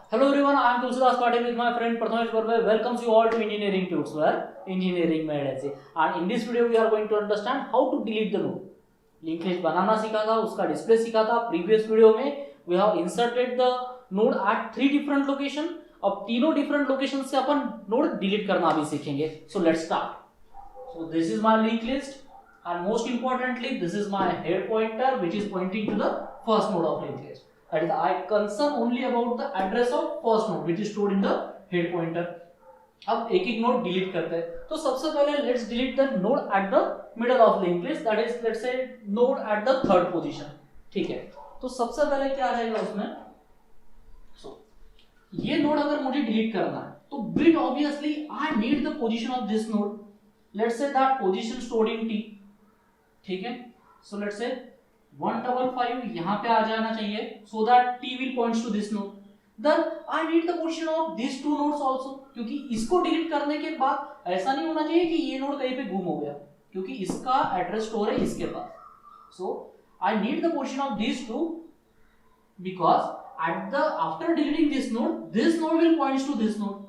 Hello everyone, I am Tulsidas Patil with my friend Prathamesh Barve. Welcomes you all to Engineering Tools, where engineering made easy. And in this video, we are going to understand how to delete the node. Linked list बनाना सीखा था, उसका display सीखा था. Previous video में we have inserted the node at 3 different location. अब तीनों different location से अपन node delete करना भी सीखेंगे. So let's start. So this is my linked list, and most importantly, this is my head pointer which is pointing to the first node of linked list. That is, I concern only about the address of first node which is stored in the head pointer. अब एक एक node delete करते हैं. तो सबसे पहले let's delete the node at the middle of link list, that is let's say node at the third position. ठीक है, तो सबसे पहले क्या आ जाएगा उसमें. सो ये नोड अगर मुझे डिलीट करना है तो bit obviously I need the position of this node. Let's say that position stored in T. ठीक है, सो लेट्स से 155 यहाँ पे आ जाना चाहिए, so that t will points to this node. Then I need the position of these two nodes also, क्योंकि इसको delete करने के बाद ऐसा नहीं होना चाहिए कि ये नोड कहीं पे गुम हो गया, क्योंकि इसका एड्रेस स्टोर है इसके पास. So I need the position of these two because after deleting this node will points to this node.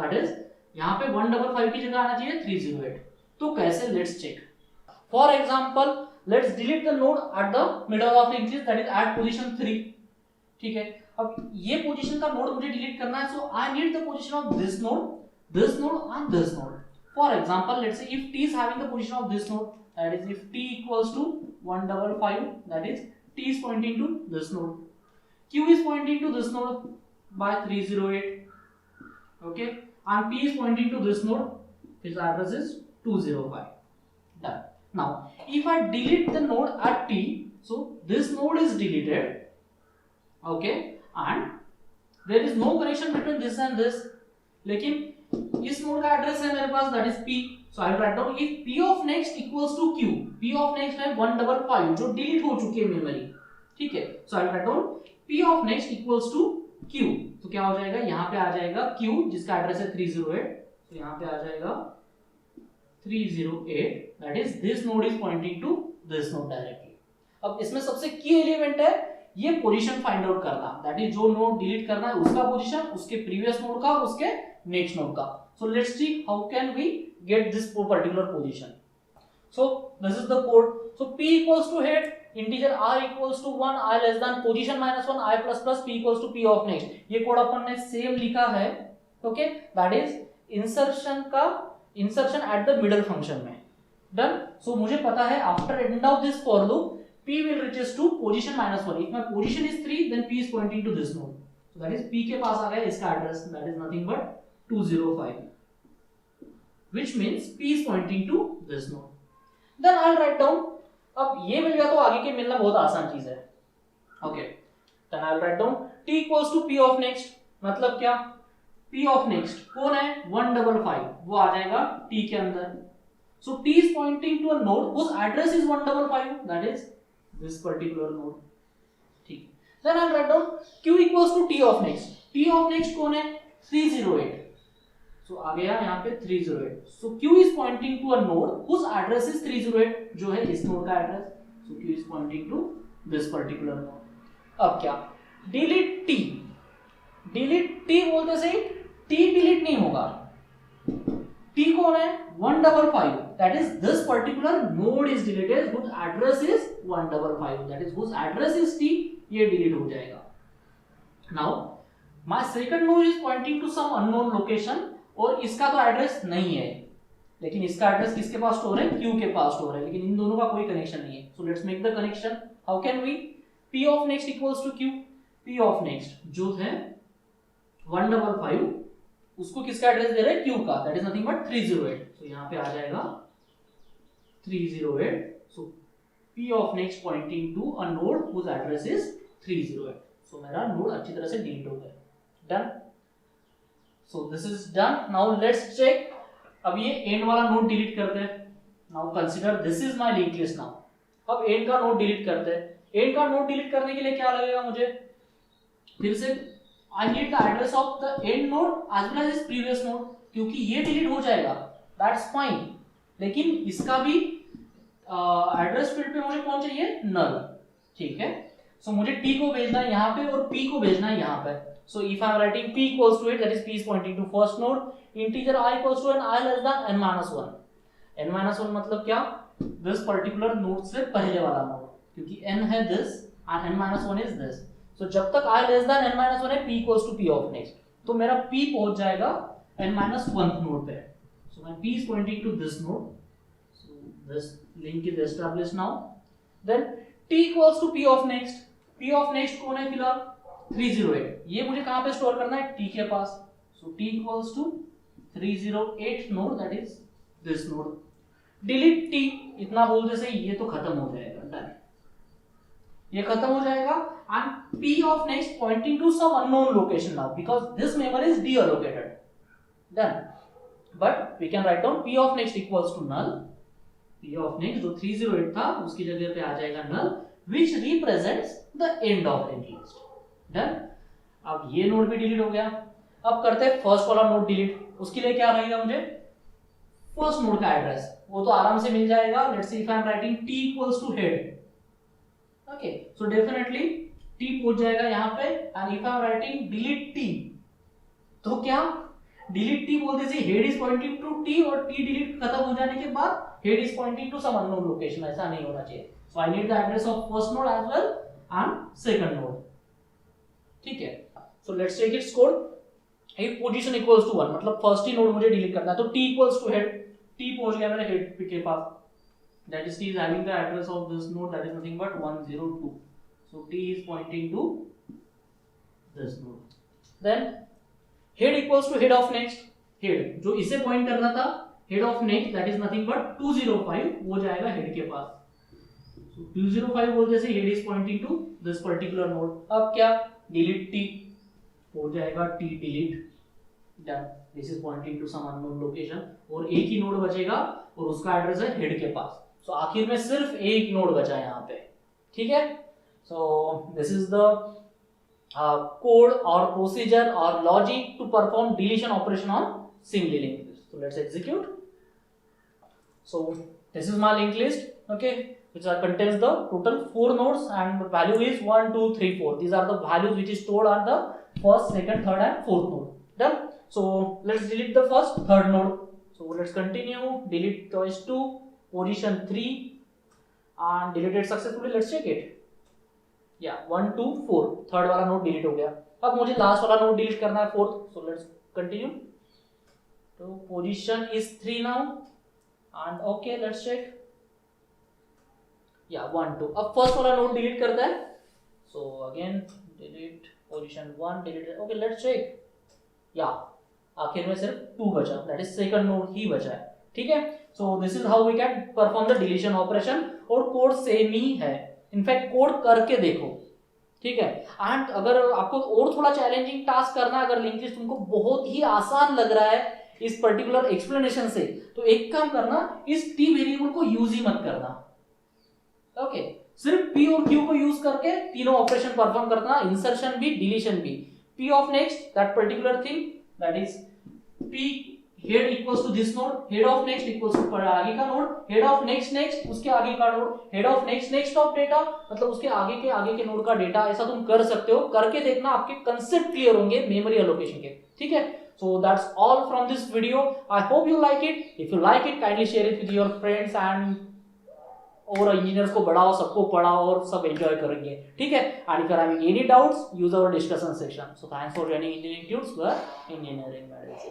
That is, यहाँ पे 155 की जगह आना चाहिए 308. तो कैसे, let's check. For example, let's delete the node at the middle of linked list, that is at position 3. ठीक है, अब ये पोजीशन का नोड मुझे डिलीट करना है, so I need the position of this node and this node. For example, let's say if t is having the position of this node, that is if t equals to 155, that is t is pointing to this node, q is pointing to this node by 308. Okay, and p is pointing to this node, its address is 205. Done. Now, if I delete the node at t, so this node is deleted, okay, and there is no connection between this and this. लेकिन इस node का address है मेरे पास, that is p. So I will write down if p of next equals to q. p of next है 155 जो delete हो चुकी है मेमोरी. ठीक है, so I will write down p of next equals to q. तो क्या हो जाएगा, यहाँ पे आ जाएगा q जिसका एड्रेस है 308. तो यहाँ पे आ जाएगा 308, that is this node is pointing to this node directly. अब इसमें सबसे की एलिमेंट है ये पोजीशन फाइंड आउट करना, दैट इज जो नोड डिलीट करना है उसका पोजीशन, उसके प्रीवियस नोड का, उसके नेक्स्ट नोड का. So let's see how can we get this particular position. So this is the code. So p equals to head, integer r equals to 1, i less than position minus 1, i plus plus p equals to p of next. ये code अपन ने same लिखा है. Okay, that is insertion at the middle function में. Done. सो मुझे पता है after end of this for loop p will reaches to position minus 1. if my position is 3, then p is pointing to this node, so that is p के पास आ गया इसका address, that is nothing but 205, which means p is pointing to this node. then I'll write down, अब ये मिल गया तो आगे के मिलना बहुत आसान चीज है. okay, then I'll write down t equals to p of next. मतलब क्या, p of next कौन है, 155, वो आ जाएगा t के अंदर. so t is pointing to a node whose address is 155, that is this particular node. ठीक. then I'll write down q equals to t of next. t of next कौन है, 308. so आ गया यहाँ पे 308. so q is pointing to a node whose address is 308, जो है इस node का address. so q is pointing to this particular node. अब क्या, delete t. delete t बोलते से t डिलीट नहीं होगा. t कौन है, 155, that is this particular node is deleted whose address is 155, that is whose address is t, ये delete हो जाएगा. now my second node is pointing to some unknown location, और इसका तो एड्रेस नहीं है, लेकिन इसका एड्रेस किसके पास स्टोर है, q के पास स्टोर है, लेकिन इन दोनों का कोई कनेक्शन नहीं है. so let's make the connection. how can we, p of next equals to q. p of next जो है 155, उसको किसका एड्रेस दे रहे हैं, q का, दैट इज नथिंग बट 308. तो यहाँ पे आ जाएगा 308. So p of next pointing to a node whose address is 308. सो मेरा नोड अच्छी तरह से डिलीट हो गया. Done. So this is done. Now let's check. अब ये एंड वाला नोड डिलीट करते हैं. Now consider this is my link list. Now अब एंड का नोड डिलीट करते हैं. एंड का नोड डिलीट करने के लिए क्या लगेगा मुझे, फिर से I need the address of the end node as well as its previous node, क्योंकि ये डिलीट हो जाएगा, that's fine, लेकिन इसका भी एड्रेस फील्ड पे मुझे कौन चाहिए, null. ठीक है, सो मुझे t को भेजना है यहाँ पे और p को भेजना है यहाँ पे. So if I am writing p equals to 8, that is p is pointing to first node. Integer I equals to n, I less than n minus 1. n minus 1 मतलब क्या? This particular node से पहले वाला node, क्योंकि n है this and n minus 1 is this. So जब तक I less than n minus 1 है, p equals to p of next. तो मेरा p पहुंच जाएगा n minus 1 node पे. So my p is pointing to this node. So this link is established now. Then t equals to p of next. p of next कौन है फिलहाल? 308. ये मुझे कहाँ पे स्टोर करना है? t के पास. So t equals to 308 node, that is this node. Delete t, इतना बोलने से ये तो खत्म हो जाएगा. डन, ये खत्म हो जाएगा. And p of next pointing to some unknown location now because this memory is deallocated. Done. But we can write down p of next equals to null. p of next जो 308 था उसकी जगह पे आ जाएगा null, which represents the end of linked list. Done. अब ये node भी डिलीट हो गया. अब करते हैं फर्स्ट वाला नोड डिलीट. उसके लिए क्या रहेगा? मुझे फर्स्ट नोड का एड्रेस वो तो आराम से मिल जाएगा. Let's see if I'm writing t equals to head. Okay, so definitely t पहुंच जाएगा यहाँ पे. And if I'm writing delete t, तो क्या डिलीट t बोलते से head is pointing to t और t डिलीट खत्म हो जाने के बाद head is pointing to some unknown location. ऐसा नहीं होना चाहिए. So I need the address of first node as well and second node. ठीक है, so let's take its code. If position equals to 1 मतलब फर्स्ट ही नोड मुझे delete करना है, तो t equals to head. t पहुंच गया मेरे हेड के पास. That is t is having the address of this node, that is nothing but 102. So t is pointing to this node. Then head equals to head of next. Head जो इसे point करना था, head of next, that is nothing but 205, वो जाएगा head के पास. सो 205 बोलते से head is pointing to this particular node. अब क्या? डिलीट t हो जाएगा t delete. Done, this is pointing to some unknown location. और एक ही नोड बचेगा और उसका एड्रेस है हेड के पास. सो आखिर में सिर्फ एक नोड बचा यहाँ पे. ठीक है, so this is the code or procedure or logic to perform deletion operation on singly linked list. So let's execute. So this is my linked list, okay, which contains the total 4 nodes and the value is 1 2 3 4. These are the values which is stored on the first, second, third and fourth node. Done. So let's delete the first, third node. So let's continue. Delete choice 2, position 3 and deleted successfully. Let's check it. या 1 2 4 third वाला node delete हो गया. अब मुझे last वाला node delete करना है, fourth. So let's continue. तो position is 3 now and okay, let's check. या 1 2. अब फर्स्ट वाला नोड डिलीट करता है. So again delete position 1 delete. Okay, let's check. या आखिर में सिर्फ 2 बचा, दैट इज सेकंड नोड ही बचा है. ठीक है, so this is how we can perform the deletion operation. और कोड सेम ही है, इनफैक्ट कोड करके देखो. ठीक है, एंड अगर आपको और थोड़ा चैलेंजिंग टास्क करना है, अगर लिंक लिस्ट तुमको बहुत ही आसान लग रहा है इस पर्टिकुलर एक्सप्लेनेशन से, तो एक काम करना, इस t वेरिएबल को यूज ही मत करना. ओके, सिर्फ p और q को यूज करके तीनों ऑपरेशन परफॉर्म करना, इंसर्शन भी डिलीशन भी. p of next, that particular thing, that is p head equals to this node. Head of next equals to आगे का node. Head of next next उसके आगे का node. Head of next next of data मतलब उसके आगे के node का डेटा. ऐसा तुम कर सकते हो, करके देखना, आपके कंसेप्ट क्लियर होंगे मेमोरी एलोकेशन के. ठीक है, so that's all from this video. I hope you like it. If you like it, kindly share it with your friends and और इंजीनियर्स को बढ़ाओ, सबको पढ़ाओ और सब एंजॉय करेंगे. ठीक है, and if you are having any doubts, use our discussion section. So thanks for joining engineering tuts for engineering maths.